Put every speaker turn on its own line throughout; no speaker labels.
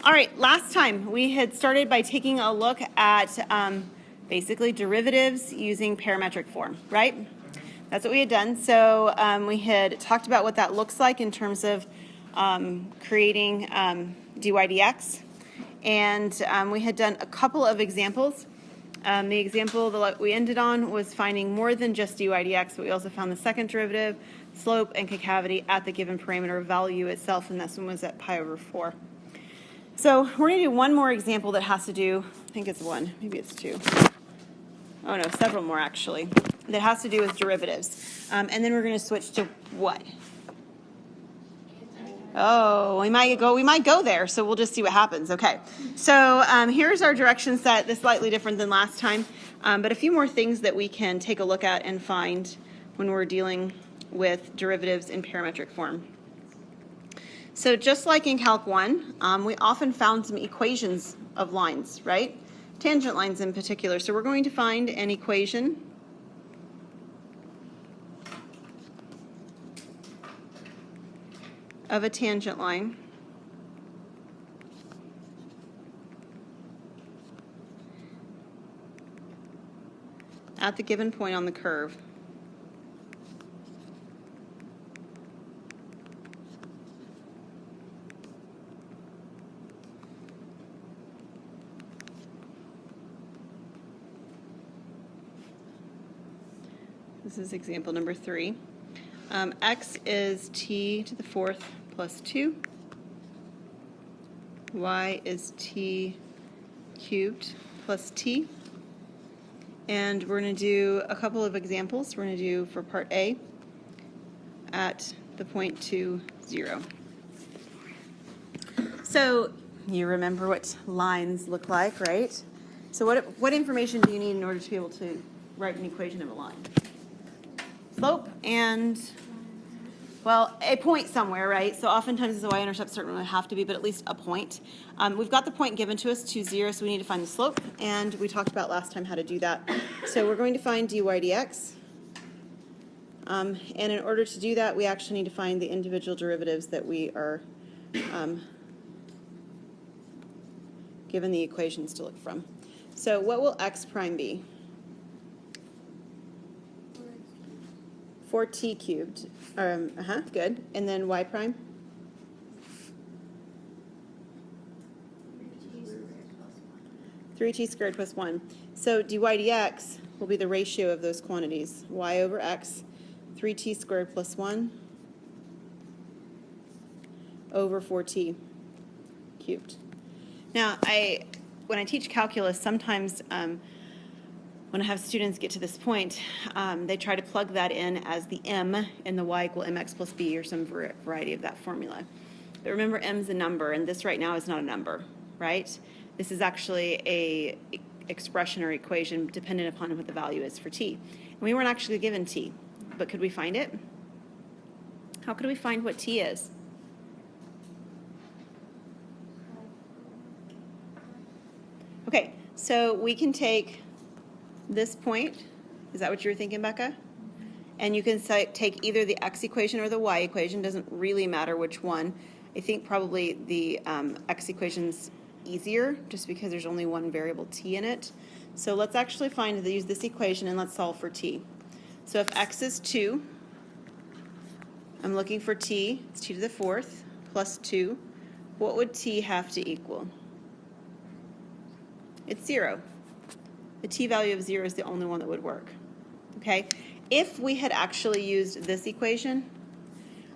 All right, last time we had started by taking a look at basically derivatives using parametric form, right? That's what we had done. So we had talked about what that looks like in terms of creating dy dx. And we had done a couple of examples. The example that we ended on was finding more than just dy dx, but we also found the second derivative, slope, and concavity at the given parameter value itself, and this one was at pi over 4. So we're going to do one more example that has to do, I think it's one, maybe it's two. Oh no, several more actually, that has to do with derivatives. And then we're going to switch to what? Oh, we might go there, so we'll just see what happens. Okay, so here's our direction set. This is slightly different than last time, but a few more things that we can take a look at and find when we're dealing with derivatives in parametric form. So just like in Calc 1, we often found some equations of lines, right? Tangent lines in particular. So we're going to find an equation of a tangent line at the given point on the curve. This is example number 3. X is t to the 4th plus 2. Y is t cubed plus t. And we're going to do a couple of examples. We're going to do for part A at the point 2, 0. So you remember what lines look like, right? So what information do you need in order to be able to write an equation of a line? Slope and, well, a point somewhere, right? So oftentimes the y-intercept certainly would have to be, but at least a point. We've got the point given to us, 2, 0, so we need to find the slope, and we talked about last time how to do that. So we're going to find dy dx, and in order to do that, we actually need to find the individual derivatives that we are given the equations to look from. So what will x prime be? 4t cubed, good. And then y prime? 3t squared plus 1. So dy dx will be the ratio of those quantities. Y over x, 3t squared plus 1 over 4t cubed. Now, when I teach calculus, sometimes when I have students get to this point, they try to plug that in as the m in the y equal mx plus b or some variety of that formula. But remember, m is a number, and this right now is not a number, right? This is actually a expression or equation dependent upon what the value is for t. And we weren't actually given t, but could we find it? How could we find what t is? Okay, so we can take this point, is that what you were thinking, Becca? And you can take either the x equation or the y equation, doesn't really matter which one. I think probably the x equation's easier just because there's only one variable t in it. So let's actually use this equation and let's solve for t. So if x is 2, I'm looking for t, it's t to the 4th plus 2. What would t have to equal? It's 0. The t value of 0 is the only one that would work, okay? If we had actually used this equation,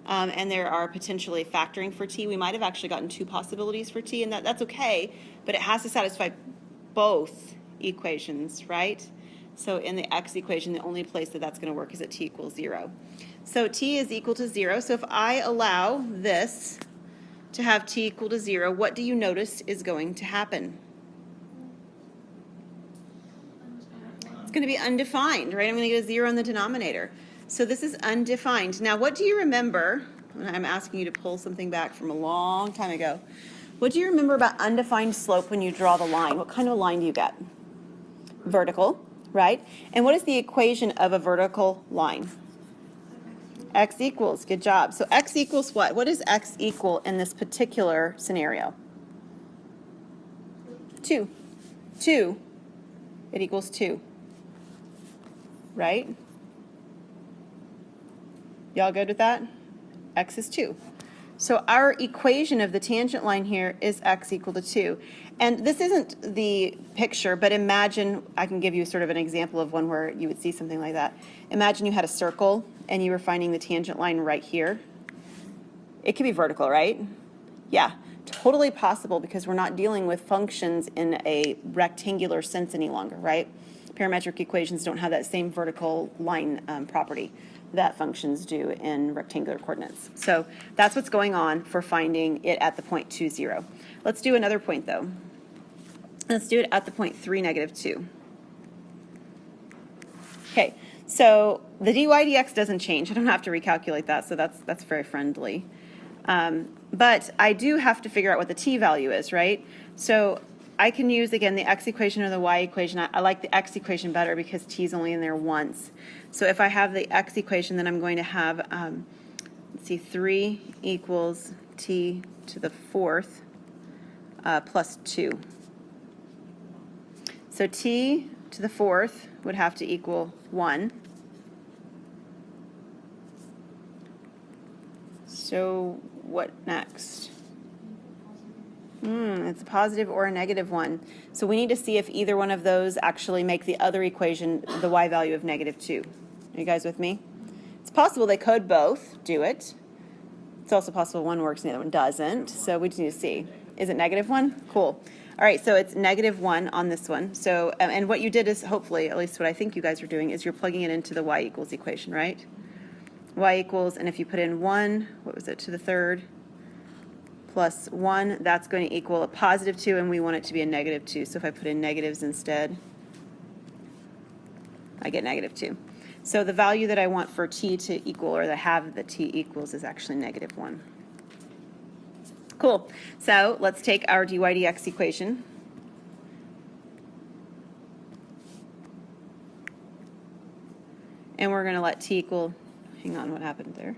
and there are potentially factoring for t, we might have actually gotten 2 possibilities for t, and that's okay, but it has to satisfy both equations, right? So in the x equation, the only place that that's going to work is at t equals 0. So t is equal to 0, so if I allow this to have t equal to 0, what do you notice is going to happen? It's going to be undefined, right? I'm going to get a 0 in the denominator. So this is undefined. Now, what do you remember? I'm asking you to pull something back from a long time ago. What do you remember about undefined slope when you draw the line? What kind of line do you get? Vertical, right? And what is the equation of a vertical line? X equals, good job. So x equals what? What does x equal in this particular scenario? 2. 2, it equals 2, right? Y'all good with that? X is 2. So our equation of the tangent line here is x equal to 2. And this isn't the picture, but imagine, I can give you sort of an example of one where you would see something like that. Imagine you had a circle and you were finding the tangent line right here. It could be vertical, right? Yeah, totally possible because we're not dealing with functions in a rectangular sense any longer, right? Parametric equations don't have that same vertical line property that functions do in rectangular coordinates. So that's what's going on for finding it at the point 2, 0. Let's do another point though. Let's do it at the point 3, negative 2. Okay, so the dy dx doesn't change. I don't have to recalculate that, so that's very friendly. But I do have to figure out what the t value is, right? So I can use, again, the x equation or the y equation. I like the x equation better because t is only in there once. So if I have the x equation, then I'm going to have, let's see, 3 equals t to the 4th plus 2. So t to the 4th would have to equal 1. So what next? It's a positive or a negative one. So we need to see if either one of those actually make the other equation the y value of negative 2. Are you guys with me? It's possible they could both do it. It's also possible one works and the other one doesn't. So we just need to see. Is it negative 1? Cool. All right, so it's negative 1 on this one. So, and what you did is, hopefully, at least what I think you guys are doing, is you're plugging it into the y equals equation, right? Y equals, and if you put in 1, what was it, to the 3rd, plus 1, that's going to equal a positive 2, and we want it to be a negative 2. So if I put in negatives instead, I get negative 2. So the value that I want for t to equal, or that I have that t equals, is actually negative 1. Cool. So let's take our dy dx equation. And we're going to let t equal, hang on, what happened there?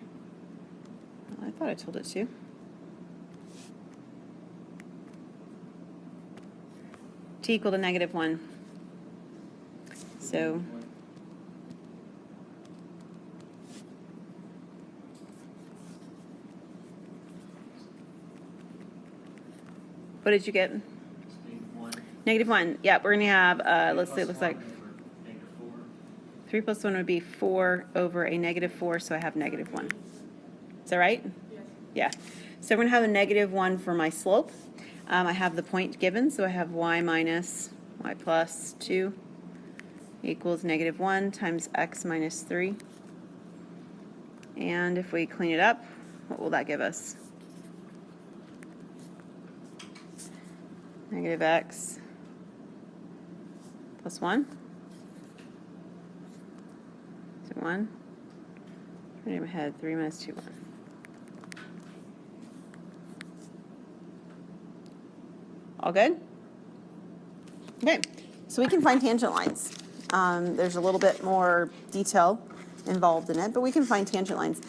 Well, I thought I told it to. T equal to negative 1. So what did you get? Negative 1. Yeah, we're going to have, let's see, it looks like 3 plus 1 would be 4 over a negative 4, so I have negative 1. Is that right? Yes. Yeah. So we're going to have a negative 1 for my slope. I have the point given, so I have y minus y plus 2 equals negative 1 times x minus 3. And if we clean it up, what will that give us? Negative x plus 1. So 1. Turn it in my head, 3 minus 2, 1. All good? Okay, so we can find tangent lines. There's a little bit more detail involved in it, but we can find tangent lines.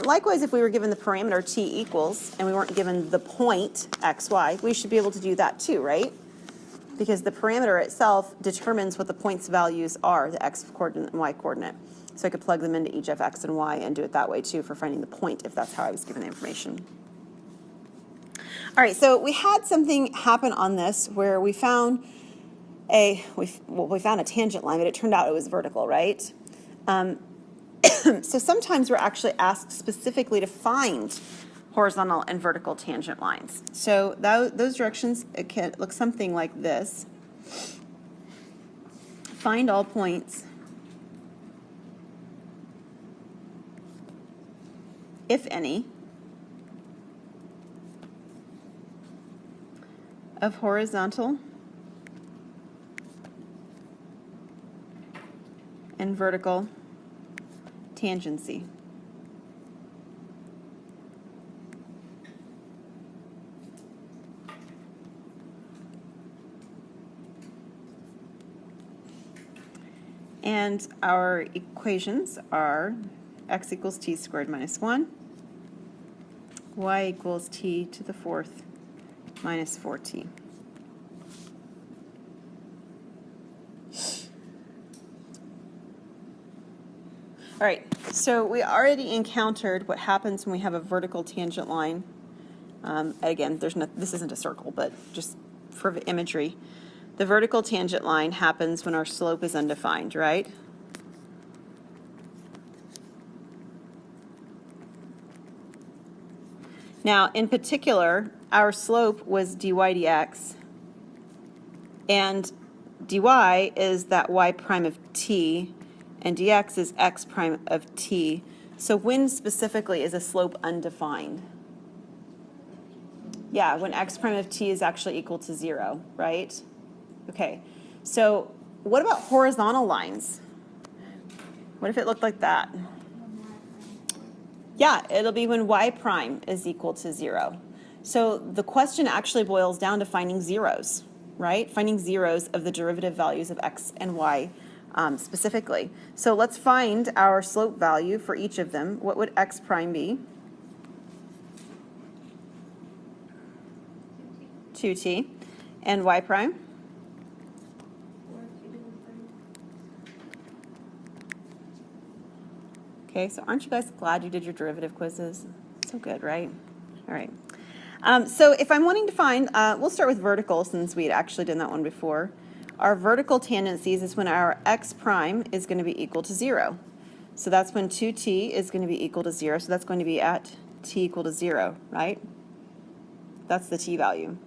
Likewise, if we were given the parameter t equals, and we weren't given the point x, y, we should be able to do that too, right? Because the parameter itself determines what the point's values are, the x coordinate and y coordinate. So I could plug them into each of x and y and do it that way too for finding the point if that's how I was given the information. All right, so we had something happen on this where we found we found a tangent line, but it turned out it was vertical, right? So sometimes we're actually asked specifically to find horizontal and vertical tangent lines. So those directions, it can look something like this. Find all points, if any, of horizontal and vertical tangency. And our equations are x equals t squared minus 1, y equals t to the 4th minus 4t. All right, so we already encountered what happens when we have a vertical tangent line. Again, this isn't a circle, but just for imagery. The vertical tangent line happens when our slope is undefined, right? Now, in particular, our slope was dy dx, and dy is that y prime of t, and dx is x prime of t. So when specifically is a slope undefined? Yeah, when x prime of t is actually equal to 0, right? Okay, so what about horizontal lines? What if it looked like that? Yeah, it'll be when y prime is equal to 0. So the question actually boils down to finding zeros, right? Finding zeros of the derivative values of x and y specifically. So let's find our slope value for each of them. What would x prime be? 2t. And y prime? Okay, so aren't you guys glad you did your derivative quizzes? So good, right? All right. So if I'm wanting to find, we'll start with vertical since we had actually done that one before. Our vertical tendencies is when our x prime is going to be equal to 0. So that's when 2t is going to be equal to 0. So that's going to be at t equal to 0, right? That's the t value.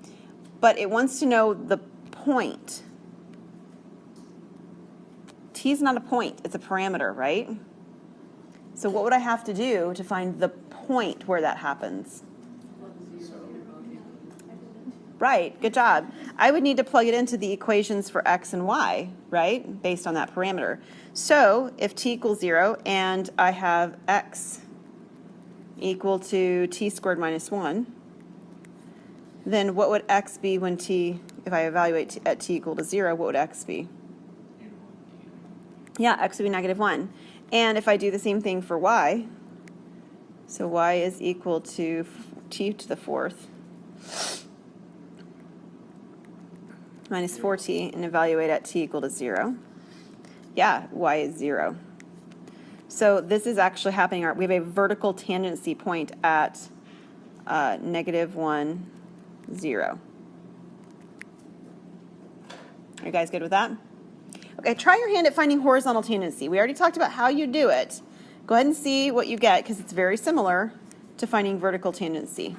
But it wants to know the point. T is not a point, it's a parameter, right? So what would I have to do to find the point where that happens? Right, good job. I would need to plug it into the equations for x and y, right, based on that parameter. So if t equals 0 and I have x equal to t squared minus 1, then what would x be when if I evaluate at t equal to 0, what would x be? Yeah, x would be negative 1. And if I do the same thing for y, so y is equal to t to the 4th minus 4t and evaluate at t equal to 0. Yeah, y is 0. So this is actually happening. We have a vertical tangency point at negative 1, 0. Are you guys good with that? Okay, try your hand at finding horizontal tangency. We already talked about how you do it. Go ahead and see what you get because it's very similar to finding vertical tangency.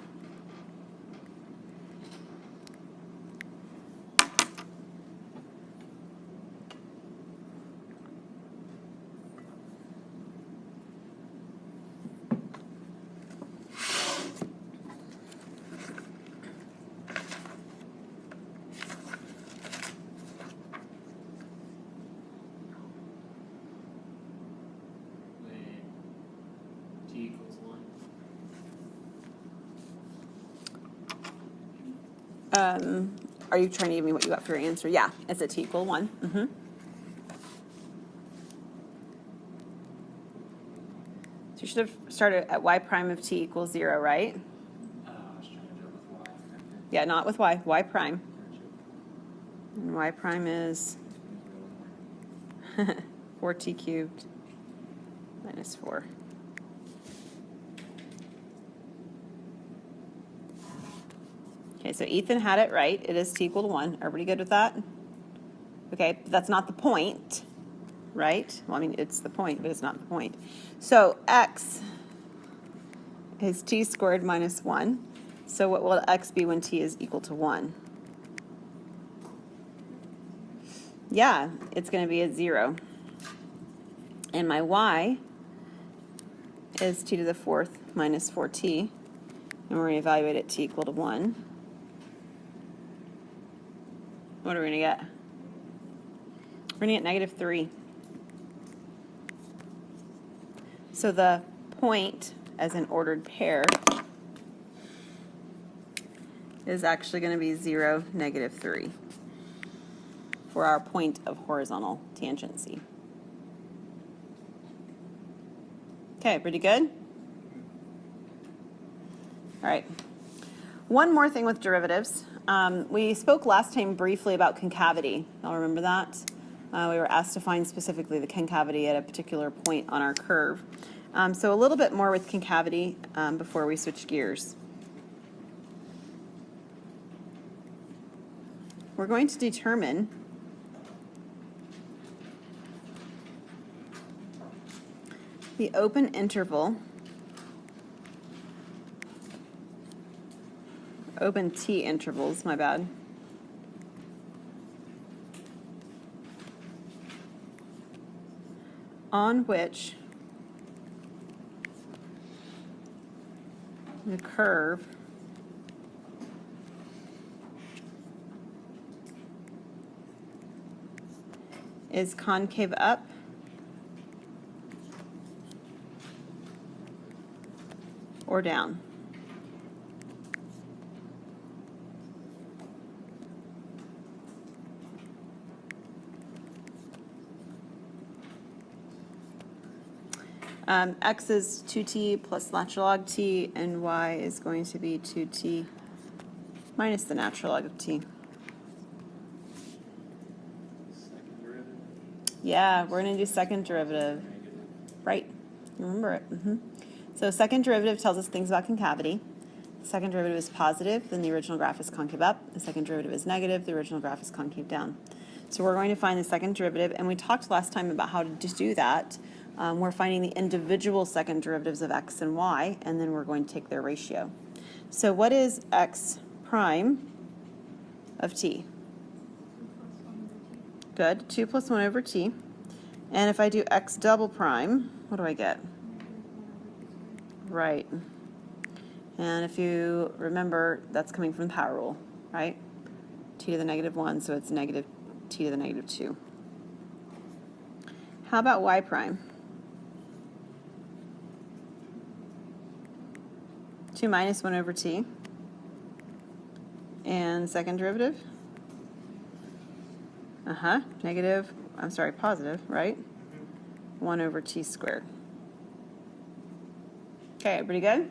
Are you trying to give me what you got for your answer? Yeah, it's at t equal 1. So you should have started at y prime of t equals 0, right?
I was trying to do it with y.
Yeah, not with y. Y prime. And y prime is 4t cubed minus 4. Okay, so Ethan had it right. It is t equal to 1. Everybody good with that? Okay, but that's not the point, right? Well, I mean, it's the point, but it's not the point. So x is t squared minus 1. So what will x be when t is equal to 1? Yeah, it's going to be at 0. And my y is t to the 4th minus 4t. And we're going to evaluate at t equal to 1. What are we going to get? We're going to get negative 3. So the point as an ordered pair is actually going to be 0, negative 3 for our point of horizontal tangency. Okay, pretty good? All right. One more thing with derivatives. We spoke last time briefly about concavity. Y'all remember that? We were asked to find specifically the concavity at a particular point on our curve. So a little bit more with concavity before we switch gears. We're going to determine the open interval, open T intervals, my bad, on which the curve is concave up or down. X is 2t plus natural log t, and y is going to be 2t minus the natural log of t.
Second derivative.
Yeah, we're going to do second derivative. Right. You remember it. So second derivative tells us things about concavity. The second derivative is positive, then the original graph is concave up. The second derivative is negative, the original graph is concave down. So we're going to find the second derivative, and we talked last time about how to do that. We're finding the individual second derivatives of x and y, and then we're going to take their ratio. So what is x prime of t? Good, 2 plus 1 over t. And if I do x double prime, what do I get? Right. And if you remember, that's coming from the power rule, right? T to the negative 1, so it's negative t to the negative 2. How about y prime? 2 minus 1 over t. And second derivative? Positive, right? 1 over t squared. Okay, pretty good?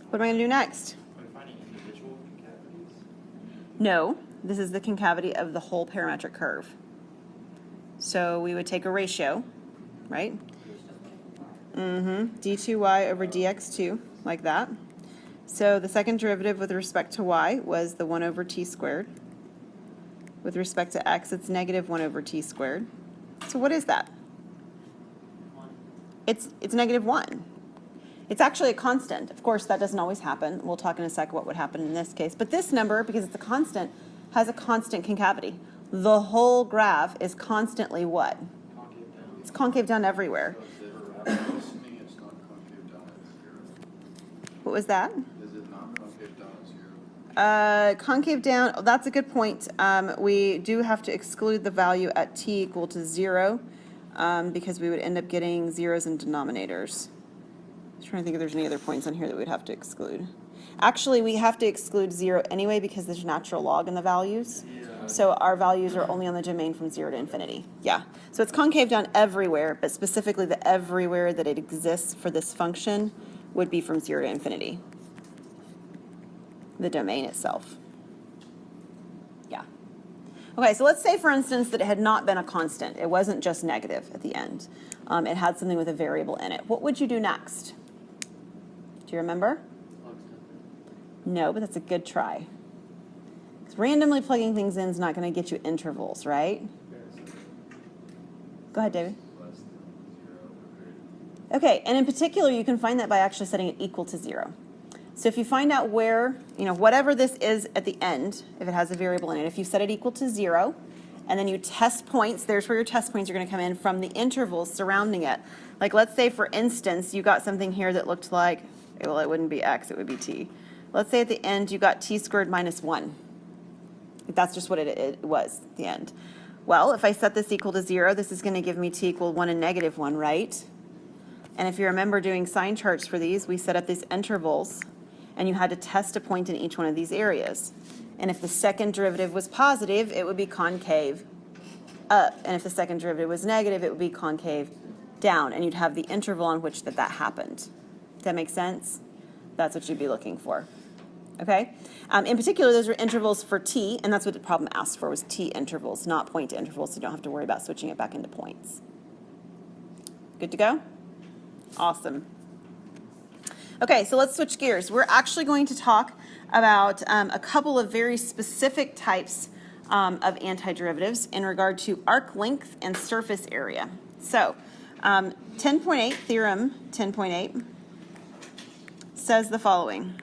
What am I going to do next?
Are we finding individual concavities?
No, this is the concavity of the whole parametric curve. So we would take a ratio, right? d2y over dx2, like that. So the second derivative with respect to y was the 1 over t squared. With respect to x, it's negative 1 over t squared. So what is that? It's negative 1. It's actually a constant. Of course, that doesn't always happen. We'll talk in a sec what would happen in this case. But this number, because it's a constant, has a constant concavity. The whole graph is constantly what?
Concave down.
It's concave down everywhere.
Assuming it's not concave down at 0.
What was that?
Is it not concave down at 0?
Concave down, oh, that's a good point. We do have to exclude the value at t equal to 0 because we would end up getting zeros in denominators. I'm trying to think if there's any other points on here that we'd have to exclude. Actually, we have to exclude 0 anyway because there's natural log in the values.
Yeah.
So our values are only on the domain from 0 to infinity. Yeah. So it's concave down everywhere, but specifically the everywhere that it exists for this function would be from 0 to infinity. The domain itself. Yeah. Okay, so let's say, for instance, that it had not been a constant. It wasn't just negative at the end. It had something with a variable in it. What would you do next? Do you remember? No, but that's a good try. Because randomly plugging things in is not going to get you intervals, right? Go ahead, David.
Less than 0 or greater.
Okay, and in particular, you can find that by actually setting it equal to 0. So if you find out where, whatever this is at the end, if it has a variable in it, if you set it equal to 0, and then you test points, there's where your test points are going to come in from the intervals surrounding it. Like, let's say, for instance, you got something here that looked like, well, it wouldn't be x, it would be t. Let's say at the end you got t squared minus 1. That's just what it was at the end. Well, if I set this equal to 0, this is going to give me t equal 1 and negative 1, right? And if you remember doing sign charts for these, we set up these intervals, and you had to test a point in each one of these areas. And if the second derivative was positive, it would be concave up. And if the second derivative was negative, it would be concave down. And you'd have the interval on which that happened. Does that make sense? That's what you'd be looking for. okay? In particular, those are intervals for t, and that's what the problem asked for, was t intervals, not point intervals, so you don't have to worry about switching it back into points. Good to go? Awesome. Okay, so let's switch gears. We're actually going to talk about a couple of very specific types of antiderivatives in regard to arc length and surface area. So 10.8, theorem 10.8, says the following.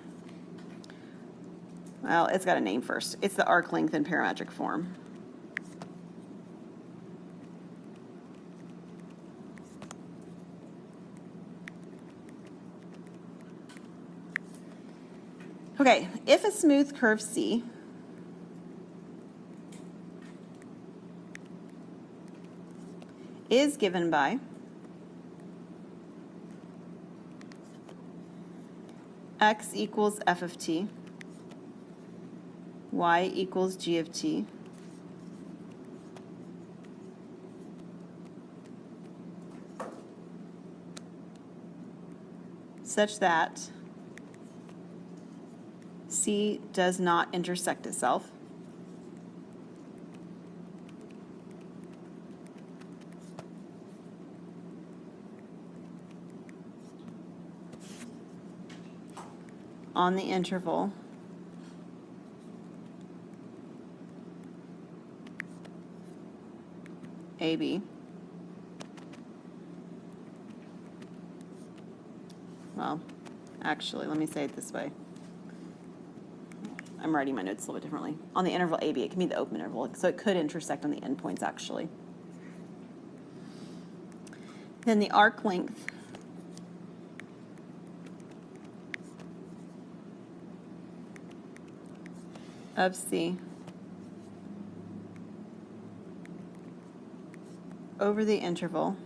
Well, it's got a name first. It's the arc length in parametric form. Okay, if a smooth curve C is given by x equals f of t, y equals g of t, such that C does not intersect itself, on the interval AB. Well, actually, let me say it this way. I'm writing my notes a little bit differently. On the interval AB, it can be the open interval, so it could intersect on the endpoints, actually. Then the arc length of C over the interval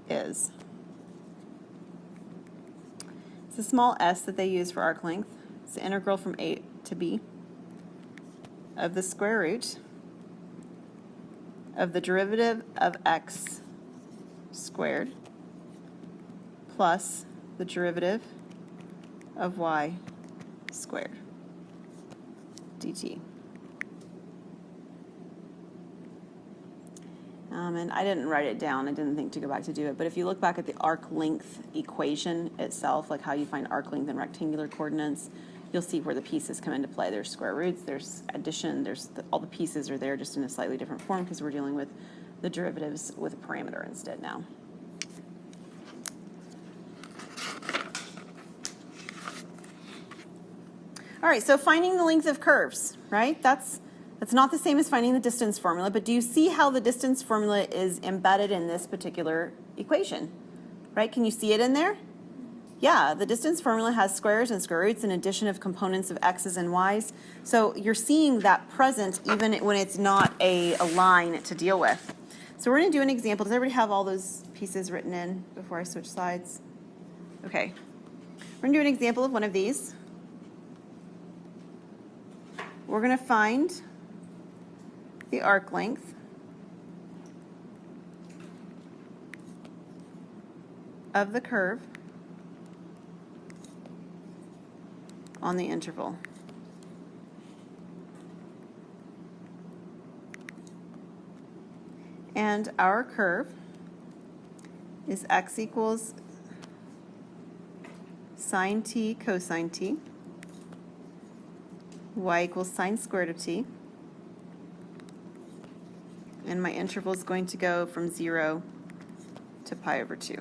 is. It's a small s that they use for arc length. It's the integral from A to B of the square root of the derivative of x squared plus the derivative of y squared dt. And I didn't write it down. I didn't think to go back to do it. But if you look back at the arc length equation itself, like how you find arc length in rectangular coordinates, you'll see where the pieces come into play. There's square roots, there's addition, all the pieces are there just in a slightly different form because we're dealing with the derivatives with a parameter instead now. All right, so finding the length of curves, right? That's not the same as finding the distance formula, but do you see how the distance formula is embedded in this particular equation, right? Can you see it in there? Yeah, the distance formula has squares and square roots and addition of components of x's and y's. So you're seeing that present even when it's not a line to deal with. So we're going to do an example. Does everybody have all those pieces written in before I switch slides? Okay. We're going to do an example of one of these. We're going to find the arc length of the curve on the interval. And our curve is x equals sine t cosine t, y equals sine squared of t, and my interval is going to go from 0 to pi over 2.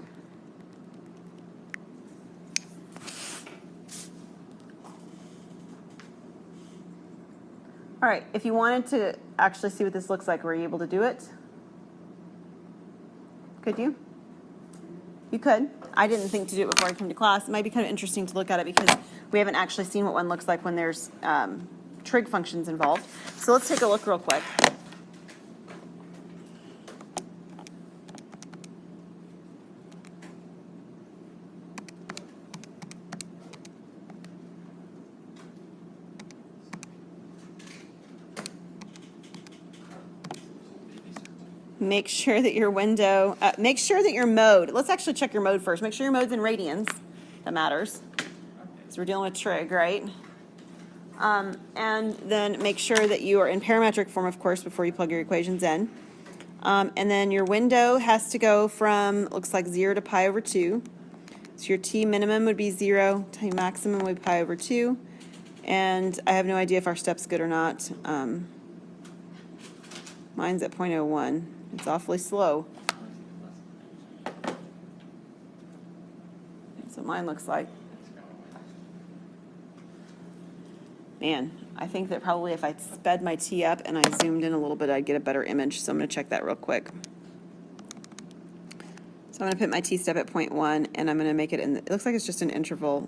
All right, if you wanted to actually see what this looks like, were you able to do it? Could you? You could. I didn't think to do it before I came to class. It might be kind of interesting to look at it because we haven't actually seen what one looks like when there's trig functions involved. So let's take a look real quick. make sure that your window, make sure that your mode, let's actually check your mode first. Make sure your mode's in radians. That matters. Because we're dealing with trig, right? And then make sure that you are in parametric form, of course, before you plug your equations in. And then your window has to go from, looks like 0 to pi over 2. So your t minimum would be 0, t maximum would be pi over 2. And I have no idea if our step's good or not. Mine's at 0.01. It's awfully slow. That's what mine looks like. Man, I think that probably if I sped my t up and I zoomed in a little bit, I'd get a better image. So I'm going to check that real quick. So I'm going to put my t-step at 0.1, and I'm going to make it in, it looks like it's just an interval.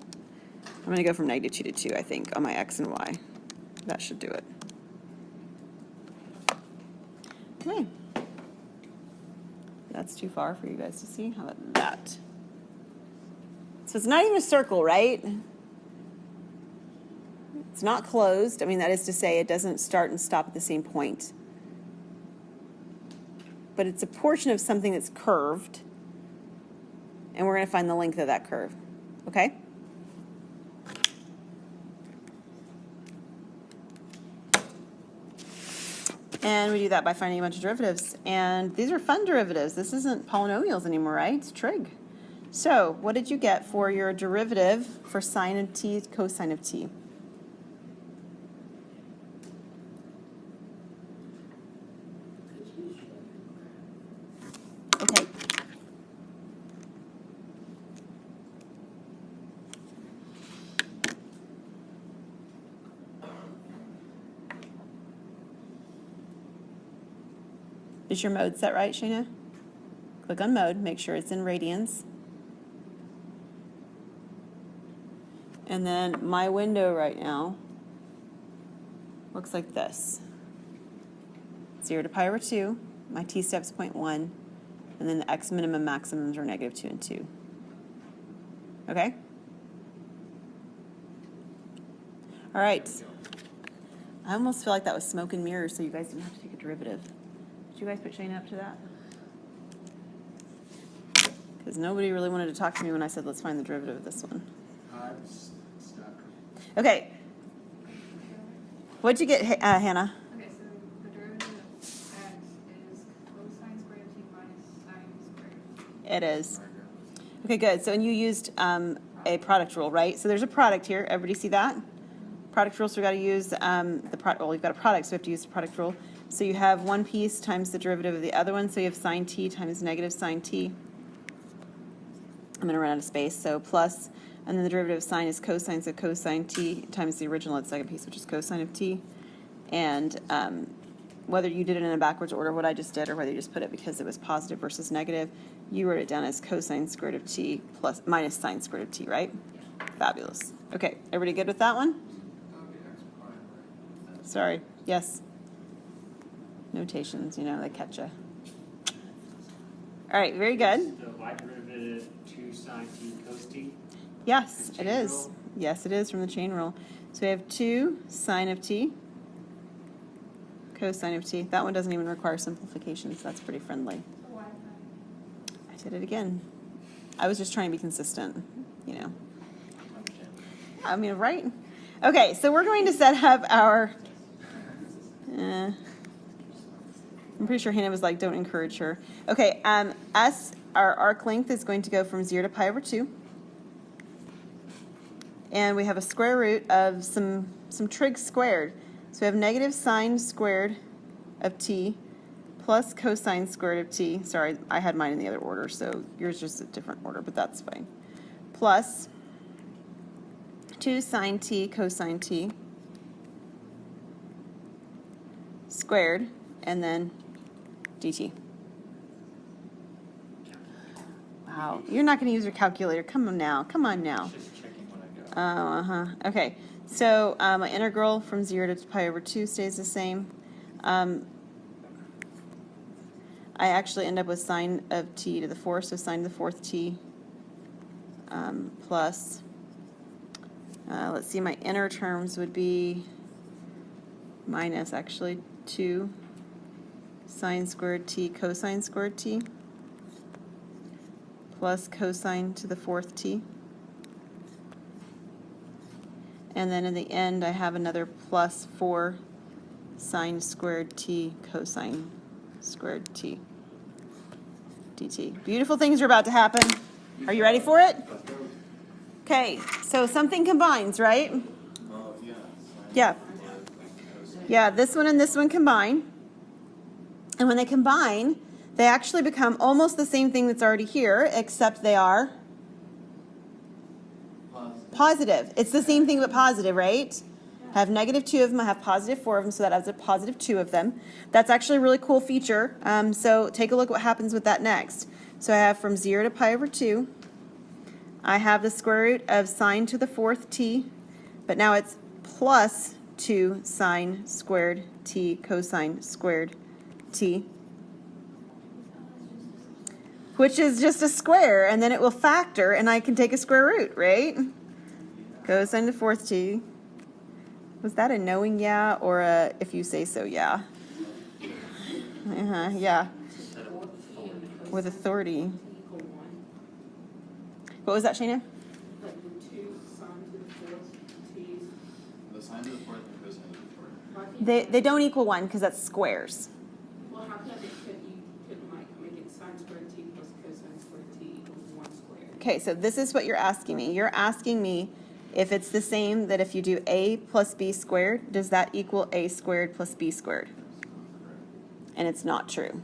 I'm going to go from -2 to 2, I think, on my x and y. That should do it. Okay. That's too far for you guys to see. How about that? So it's not even a circle, right? It's not closed. I mean, that is to say it doesn't start and stop at the same point. But it's a portion of something that's curved. And we're going to find the length of that curve. Okay? And we do that by finding a bunch of derivatives. And these are fun derivatives. This isn't polynomials anymore, right? It's trig. So what did you get for your derivative for sine of t, cosine of t? Okay. Is your mode set right, Shayna? Click on mode, make sure it's in radians. And then my window right now looks like this. 0 to pi over 2, my t-step's 0.1, and then the x minimum maximums are -2 and 2. Okay? All right. I almost feel like that was smoke and mirrors, so you guys didn't have to take a derivative. Did you guys put Shane up to that? Because nobody really wanted to talk to me when I said, let's find the derivative of this one.
I'm stuck.
Okay. What'd you get, Hannah?
Okay, so the derivative of x is cosine squared of t minus sine squared.
It is. Okay, good. So, and you used a product rule, right? So there's a product here. Everybody see that? Product rule, so we've got to use well, we've got a product, so we have to use the product rule. So you have one piece times the derivative of the other one, so you have sine t times negative sine t. I'm going to run out of space, so plus, and then the derivative of sine is cosine, so cosine t times the original at the second piece, which is cosine of t. And whether you did it in a backwards order, what I just did, or whether you just put it because it was positive versus negative, you wrote it down as cosine squared of t plus minus sine squared of t, right? Fabulous. Okay, everybody good with that one? Sorry, yes. Notations, you know, they catch you. All right, very good.
The y derivative 2 sine t cos t?
Yes,
The
it
chain
is.
rule?
Yes, it is from the chain rule. So we have 2 sine of t, cosine of t. That one doesn't even require simplification, so that's pretty friendly.
So why not?
I did it again. I was just trying to be consistent, you know. I mean, right? Okay, so we're going to set up our... I'm pretty sure Hannah was like, don't encourage her. Okay, our arc length is going to go from 0 to pi over 2. And we have a square root of some trig squared. So we have negative sine squared of t plus cosine squared of t. Sorry, I had mine in the other order, so yours is just a different order, but that's fine. Plus 2 sine t cosine t squared, and then dt. Wow, you're not going to use your calculator. Come on now. Come on now.
Just checking what I got.
Okay, so my integral from 0 to pi over 2 stays the same. I actually end up with sine of t to the 4th, so sine to the 4th t plus, let's see, my inner terms would be minus, actually, 2 sine squared t cosine squared t plus cosine to the fourth t. And then in the end, I have another plus 4 sine squared t cosine squared t dt. Beautiful things are about to happen. Are you ready for it? Okay, so something combines, right?
Oh, yeah.
Yeah. Yeah, this one and this one combine. And when they combine, they actually become almost the same thing that's already here, except they are positive. It's the same thing but positive, right? I have negative 2 of them. I have positive 4 of them, so that adds a positive 2 of them. That's actually a really cool feature. So take a look at what happens with that next. So I have from 0 to pi over 2. I have the square root of sine to the fourth t, but now it's plus 2 sine squared t cosine squared t, which is just a square, and then it will factor, and I can take a square root, right? Cosine to the fourth t. Was that a knowing yeah or a if you say so yeah? Yeah. With authority. What was that, Shayna?
Like the 2 sine to the fourth t's.
The sine to the fourth and cosine to the fourth.
They don't equal 1 because that's squares.
Well, how come you couldn't like make it sine squared t plus cosine squared t equals 1 squared?
Okay, so this is what you're asking me. You're asking me if it's the same that if you do a plus b squared, does that equal a squared plus b squared? And it's not true.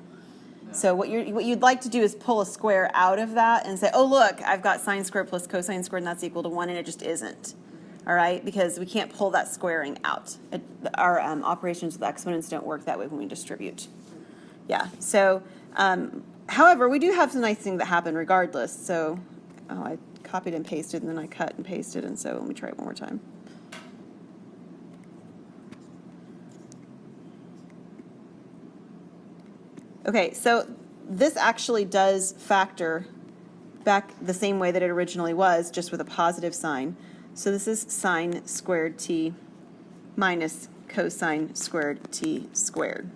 So what you'd like to do is pull a square out of that and say, oh, look, I've got sine squared plus cosine squared, and that's equal to 1, and it just isn't. All right, because we can't pull that squaring out. Our operations with exponents don't work that way when we distribute. Yeah, so, however, we do have some nice things that happen regardless. So, oh, I copied and pasted, and then I cut and pasted, and so let me try it one more time. Okay, so this actually does factor back the same way that it originally was, just with a positive sign. So this is sine squared t minus cosine squared t squared.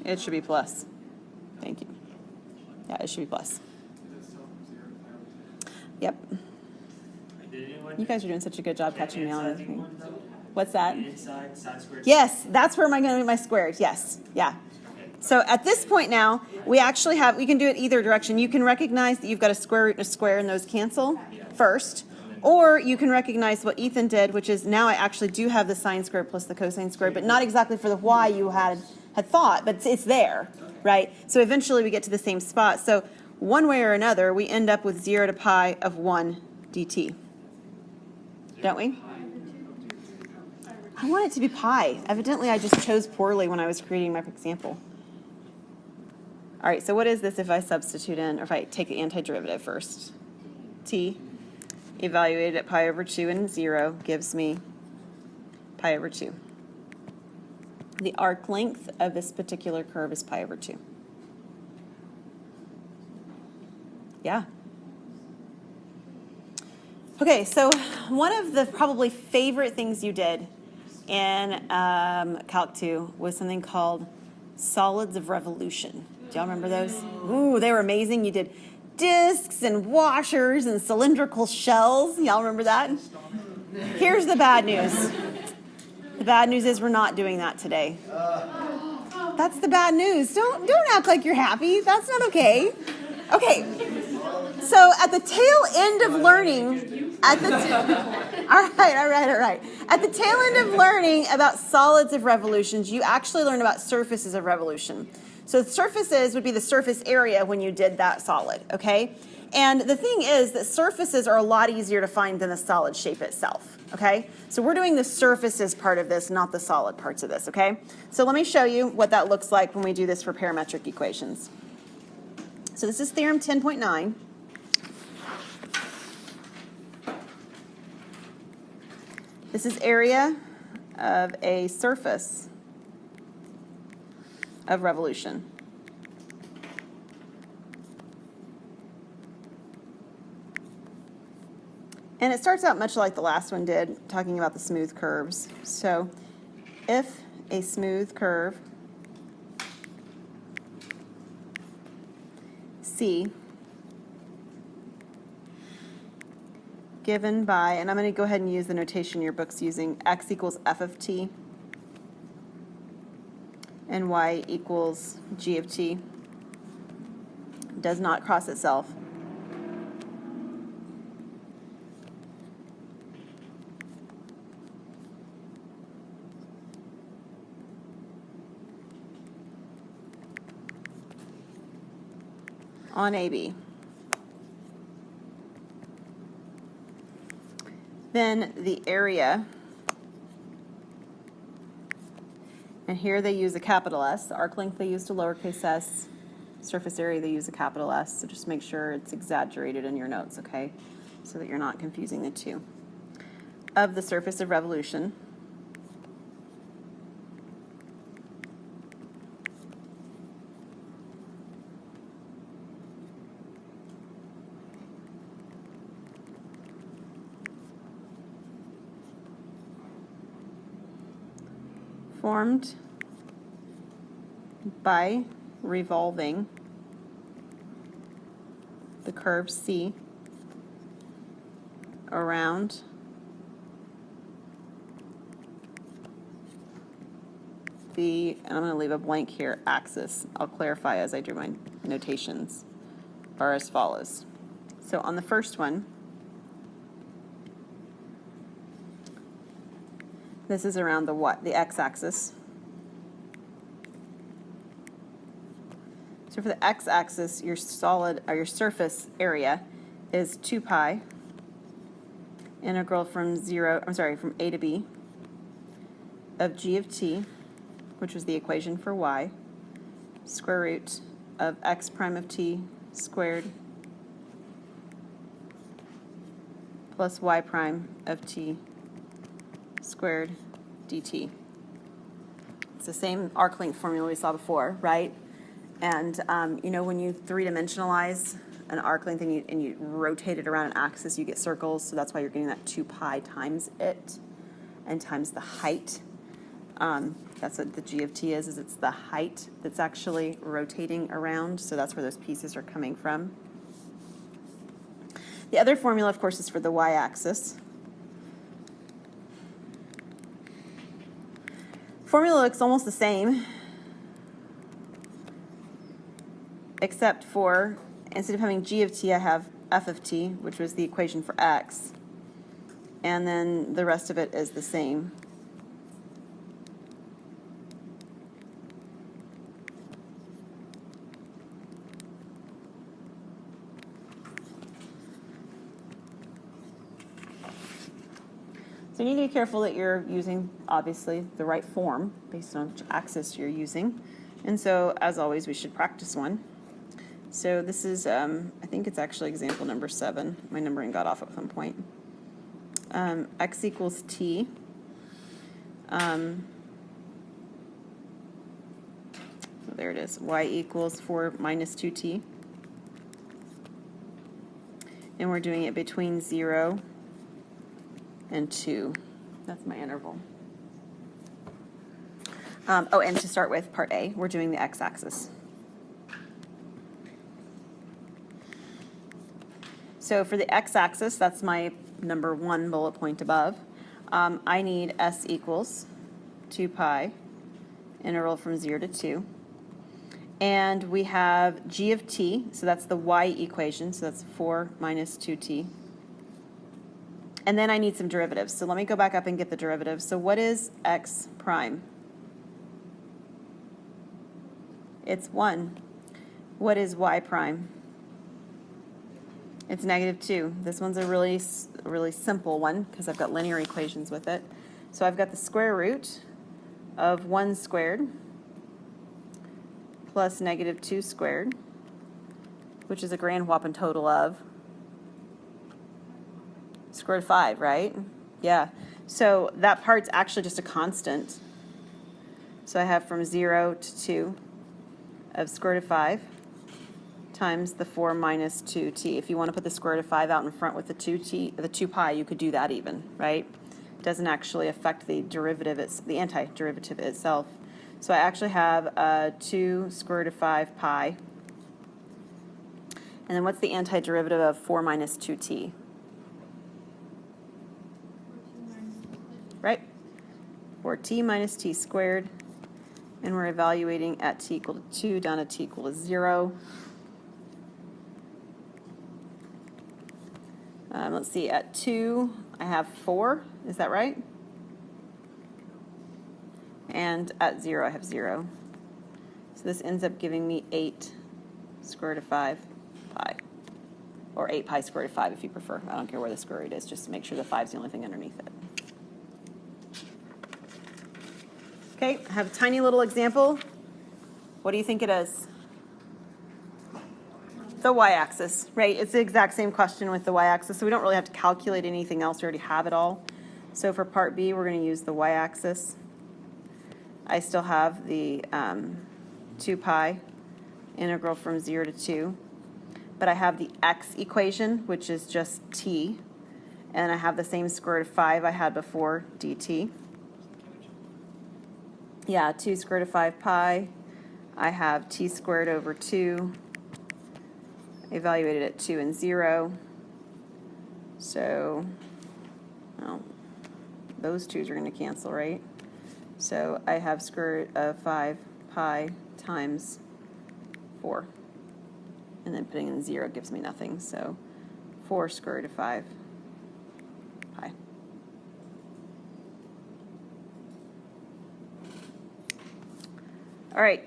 It should be plus. Thank you. Yeah, it should be plus. Yep. You guys are doing such a good job catching me on everything. What's that?
Inside, sine squared.
Yes, that's where am I going to do my squares. Yes, yeah. So at this point now, we can do it either direction. You can recognize that you've got a square root and a square, and those cancel first. Or you can recognize what Ethan did, which is now I actually do have the sine squared plus the cosine squared, but not exactly for the y you had thought, but it's there, right? So eventually we get to the same spot. So one way or another, we end up with 0 to pi of 1 dt. Don't we? I want it to be pi. Evidently, I just chose poorly when I was creating my example. All right, so what is this if I substitute in, or if I take the antiderivative first? T, evaluated at pi over 2 and 0, gives me pi over 2. The arc length of this particular curve is pi over 2. Yeah. Okay, so one of the probably favorite things you did in Calc 2 was something called solids of revolution. Do y'all remember those? Ooh, they were amazing. You did discs and washers and cylindrical shells. Y'all remember that? Here's the bad news. The bad news is we're not doing that today. That's the bad news. Don't act like you're happy. That's not okay. Okay. So at the tail end of learning, all right. At the tail end of learning about solids of revolutions, you actually learn about surfaces of revolution. So surfaces would be the surface area when you did that solid, okay? And the thing is that surfaces are a lot easier to find than the solid shape itself, okay? So we're doing the surfaces part of this, not the solid parts of this, okay? So let me show you what that looks like when we do this for parametric equations. So this is theorem 10.9. This is area of a surface of revolution. And it starts out much like the last one did, talking about the smooth curves. So if a smooth curve C given by, and I'm going to go ahead and use the notation your book's using, x equals f of t and y equals g of t, does not cross itself. On AB. Then the area, and here they use a capital S. The arc length they used a lowercase s. Surface area they use a capital S. So just make sure it's exaggerated in your notes, okay? So that you're not confusing the two. Of the surface of revolution. Formed by revolving the curve C around the, and I'm going to leave a blank here, axis. I'll clarify as I do my notations, are as follows. So on the first one, this is around the what? The x-axis. So for the x-axis, your solid, or your surface area is 2 pi integral from from a to b of g of t, which was the equation for y, square root of x prime of t squared plus y prime of t squared dt. It's the same arc length formula we saw before, right? And you know, when you three-dimensionalize an arc length and you rotate it around an axis, you get circles. So that's why you're getting that 2 pi times it and times the height. That's what the g of t is it's the height that's actually rotating around. So that's where those pieces are coming from. The other formula, of course, is for the y-axis. Formula looks almost the same, except for, instead of having g of t, I have f of t, which was the equation for x. And then the rest of it is the same. So you need to be careful that you're using, obviously, the right form based on which axis you're using. And so, as always, we should practice one. So this is, I think it's actually example number 7. My numbering got off at some point. X equals t. So there it is. Y equals 4 minus 2t. And we're doing it between 0 and 2. That's my interval. Oh, and to start with, part A, we're doing the x-axis. So for the x-axis, that's my number 1 bullet point above. I need s equals 2 pi, interval from 0 to 2. And we have g of t, so that's the y equation, so that's 4 minus 2t. And then I need some derivatives. So let me go back up and get the derivatives. So what is x prime? It's 1. What is y prime? It's negative 2. This one's a really simple one because I've got linear equations with it. So I've got the square root of 1 squared plus negative 2 squared, which is a grand whopping total of square root of 5, right? Yeah. So that part's actually just a constant. So I have from 0 to 2 of square root of 5 times the 4 minus 2t. If you want to put the square root of 5 out in front with the 2 pi, you could do that even, right? doesn't actually affect the derivative, the antiderivative itself. So I actually have 2 square root of 5 pi. And then what's the antiderivative of 4 minus 2t? Right? 4t minus t squared. And we're evaluating at t equal to 2 down to t equal to 0. Let's see, at 2, I have 4. Is that right? And at 0, I have 0. So this ends up giving me 8 square root of 5 pi. Or 8 pi square root of 5 if you prefer. I don't care where the square root is, just to make sure the 5 is the only thing underneath it. Okay, I have a tiny little example. What do you think it is? The y-axis, right? It's the exact same question with the y-axis, so we don't really have to calculate anything else. We already have it all. So for part B, we're going to use the y-axis. I still have the 2 pi integral from 0 to 2. But I have the x equation, which is just t. And I have the same square root of 5 I had before, dt. Yeah, 2 square root of 5 pi. I have t squared over 2. Evaluated at 2 and 0. So, well, those 2's are going to cancel, right? So I have square root of 5 pi times 4. And then putting in 0 gives me nothing. So 4 square root of 5 pi. All right,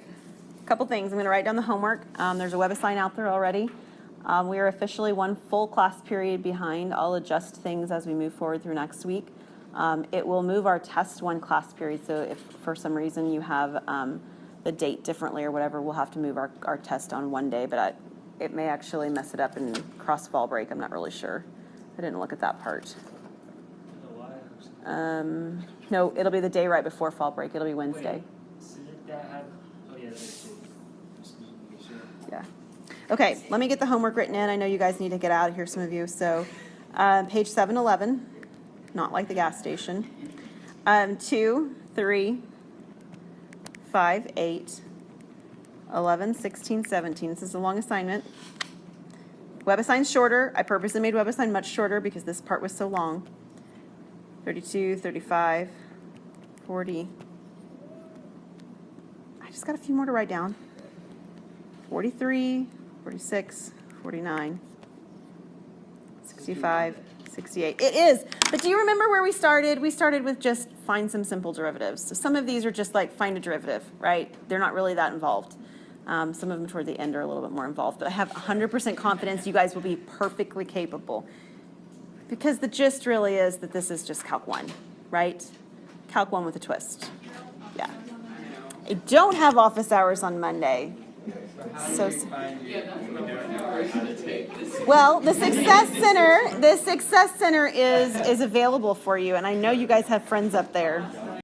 a couple things. I'm going to write down the homework. There's a web assign out there already. We are officially 1 full class period behind. I'll adjust things as we move forward through next week. It will move our test 1 class period, so if for some reason you have the date differently or whatever, we'll have to move our test on 1 day, but it may actually mess it up and cross fall break. I'm not really sure. I didn't look at that part. No, it'll be the day right before fall break. It'll be Wednesday. Yeah. Okay, let me get the homework written in. I know you guys need to get out of here, some of you. So page 711, not like the gas station. 2, 3, 5, 8, 11, 16, 17. This is a long assignment. Web assign's shorter. I purposely made web assign much shorter because this part was so long. 32, 35, 40. I just got a few more to write down. 43, 46, 49, 65, 68. It is. But do you remember where we started? We started with just find some simple derivatives. So some of these are just like find a derivative, right? They're not really that involved. Some of them toward the end are a little bit more involved. But I have 100% confidence you guys will be perfectly capable. Because the gist really is that this is just Calc 1, right? Calc 1 with a twist. Yeah. I don't have office hours on Monday. So, well, the Success Center is available for you, and I know you guys have friends up there.